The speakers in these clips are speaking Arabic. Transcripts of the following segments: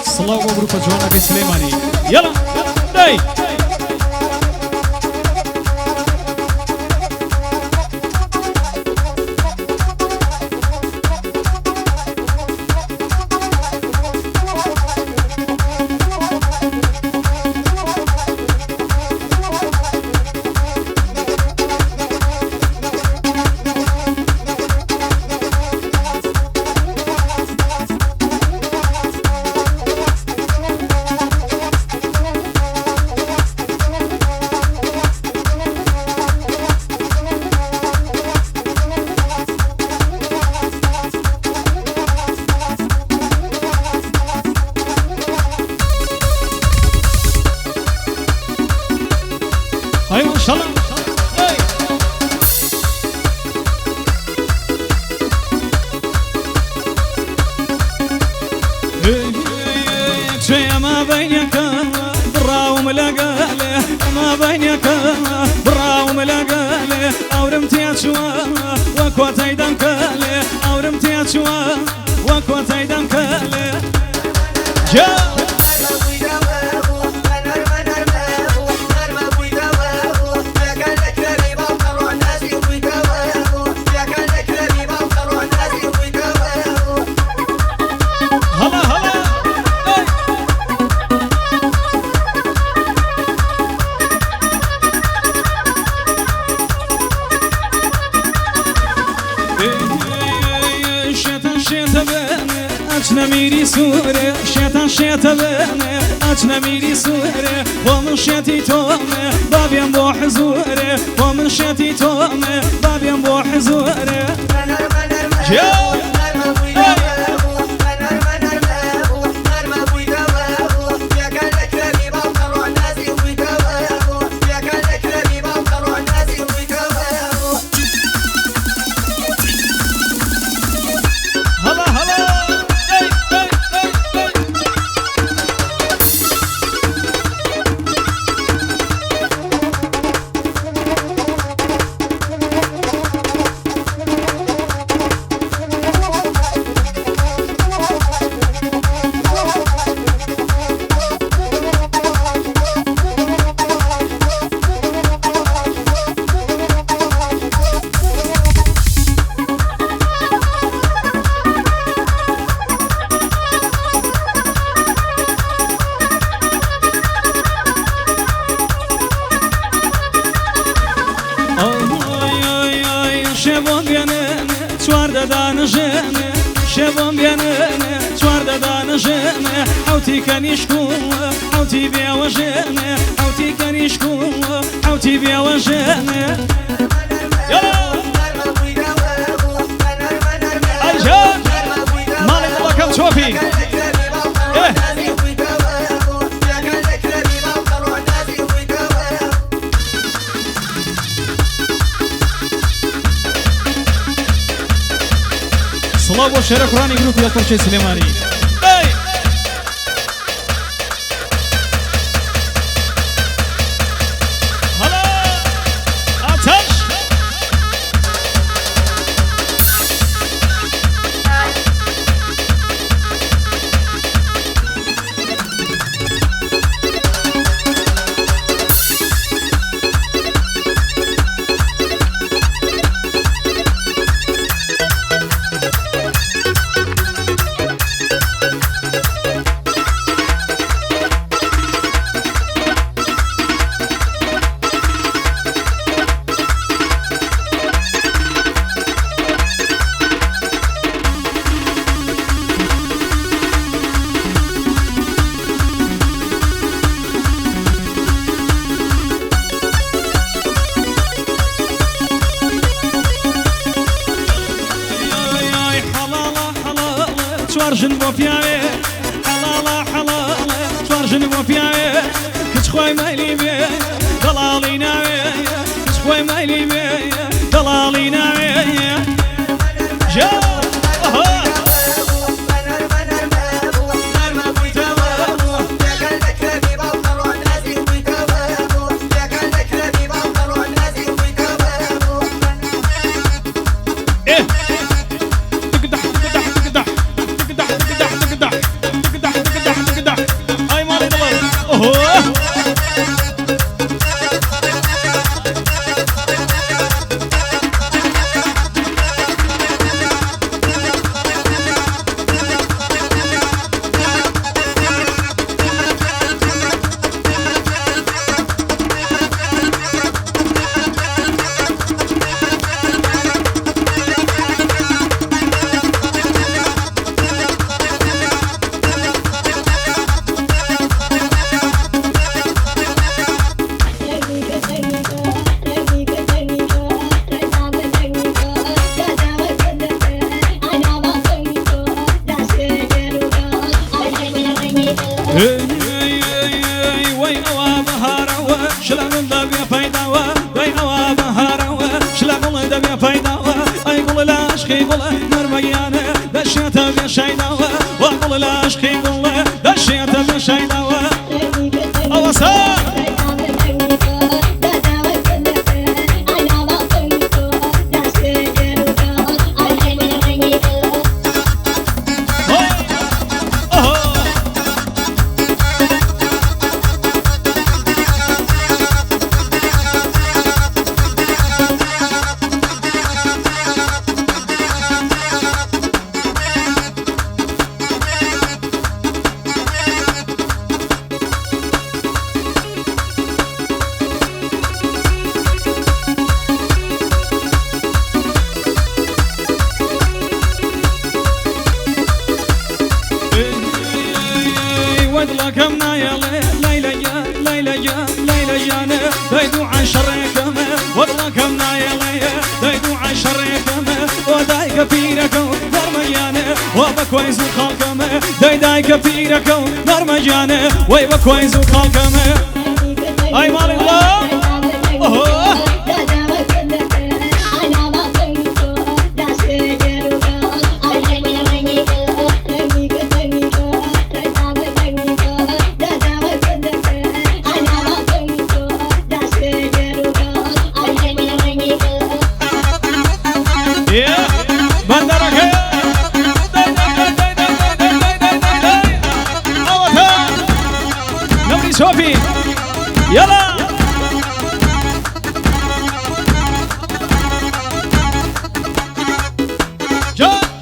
صلاة ومبروك جوانا بن سليماني يلا داي ايوه ان شاء الله ما بينك برا وملاقاله ما بينك برا وملاقاله اورمتي اشوا وكوتي دمكاله اورمتي اشوا وكوتي دمكاله يا نميري سوري شيطان شيطان نميري سوري ومن شيتي توم بابي بو حزوري ومن شيتي توم بابي بو حزوري شباب بيانا شوار دانا جانا حوتي كان يشكو حوتي بيا وجانا حوتي كان يشكو حوتي بيا وجانا يلا الجان مالك الله كم شوفي صلاة وشرف راني جروب يا ترشي سليماني هلا اتش شوارجن بوفياوي حلالا حلالا شوارجن بوفياوي كتخوي مالي بي ضلالي ناوي كتخوي مالي بي ضلالي ناوي جا وي أوا بهاروا شلون دبي فايدوا وي أوا بهاروا شلون دبي فايدوا أي قول لا أشخي قول نرميانة دشيت بشيدوا وقول لا أشخي قول دشيت بشيدوا أوصل ودلكمنا يا ليلى يا ليلى يا ليلى يا دايدو عن شركم ودلكمنا يا ليلى دايدو عن شركم ودايك فيركم درميانه وبكويس خالكم دايك فيركم درميانه وبكويس خالكم اي مال الله صوفي يلا جا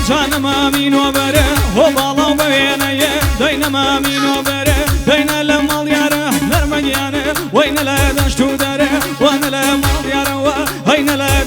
جانم امين وبره هو بالا بينه دينم امين وبره دين المال ياره نرمجانه وين لا دشتو دره وانا لا مال ياره وين لا